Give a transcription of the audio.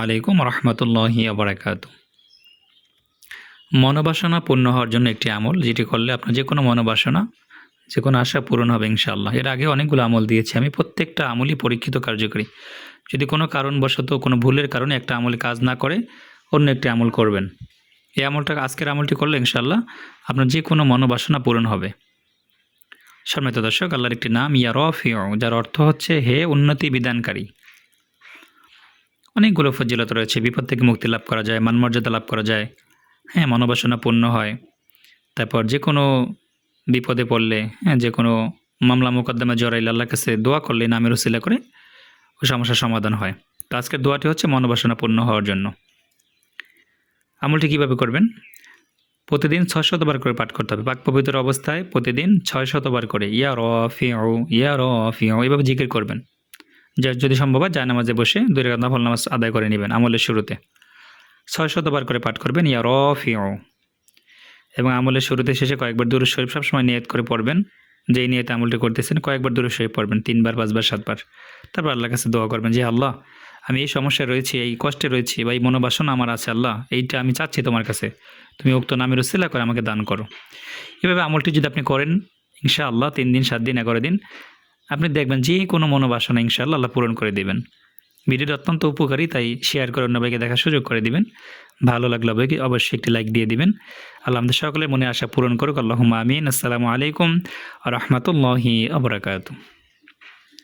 আলাইকুম রহমতুল্লাহি আবরাকাতু। মনোবাসনা পূর্ণ হওয়ার জন্য একটি আমল, যেটি করলে আপনার যে কোনো মনোবাসনা, যে কোনো আশা পূরণ হবে ইনশাআল্লাহ। এর আগে অনেকগুলো আমল দিয়েছি আমি, প্রত্যেকটা আমলই পরীক্ষিত কার্যকরী। যদি কোনো কারণবশত কোনো ভুলের কারণে একটা আমলে কাজ না করে, অন্য একটি আমল করবেন। এই আমলটা, আজকের আমলটি করলে ইনশাআল্লাহ আপনার যে কোনো মনোবাসনা পূরণ হবে। সম্মানিত দর্শক, আল্লাহর একটি নাম ইয়া রাফিউ, যার অর্থ হচ্ছে হে উন্নতি বিধানকারী। অনেকগুলো ফজিলত রয়েছে। বিপদ থেকে মুক্তি লাভ করা যায়, মানমর্যাদা লাভ করা যায়, হ্যাঁ, মনোবাসনা পূর্ণ হয়। তারপর যে কোনো বিপদে পড়লে, হ্যাঁ, যে কোনো মামলা মোকদ্দমা জড়াইলে আল্লাহর কাছে দোয়া করলে, নামের উসিলা করে ও সমস্যার সমাধান হয়। তো আজকের দোয়াটি হচ্ছে মনোবাসনা পূর্ণ হওয়ার জন্য। আমলটি কীভাবে করবেন? প্রতিদিন ৬০০ বার করে পাঠ করতে হবে। পাক পবিত্র অবস্থায় প্রতিদিন ৬০০ বার করে ইয়া রাফিউ ইয়া রাফিউ এভাবে জিকির করবেন। যদি সম্ভব হয় জায়নামাজে বসে ২ রাকাত নফল নামাজ আদায় করে নেবেন আমলের শুরুতে। ৬০০ বার করে পাঠ করবেন ইয়া রাফিউ, এবং আমলের শুরুতে শেষে কয়েকবার দুরূদ শরীফ সবসময় নিয়ত করে পড়বেন। যেই নিয়তে আমলটি করতেছেন কয়েকবার দুরূদ শরীফ পড়বেন, ৩ বার, ৫ বার, ৭ বার। তারপর আল্লাহর কাছে দোয়া করবেন যে আল্লাহ, আমি এই সমস্যায় রয়েছি, এই কষ্টে রয়েছি, বা এই মনোবাসনা আমার আছে, আল্লাহ এইটা আমি চাচ্ছি তোমার কাছে, তুমি উক্ত নামের উসিলা করে আমাকে দান করো। এভাবে আমলটি যদি আপনি করেন ইনশাআল্লাহ ৩ দিন, ৭ দিন, ১১ দিন, আপনি দেখবেন যে কোনো মনোবাসনা ইনশাআল্লাহ আল্লাহ পূরণ করে দেবেন। ভিডিওটি অত্যন্ত উপকারী, তাই শেয়ার করে অন্য ভাইকে দেখার সুযোগ করে দিবেন। ভালো লাগলে অবশ্যই একটি লাইক দিয়ে দিবেন। আল্লাহ আমাদের সকলের মনে আশা পূরণ করুক। আল্লাহুম্মা আমিন। আসসালামু আলাইকুম ওয়া রাহমাতুল্লাহি ওয়া বারাকাতুহু।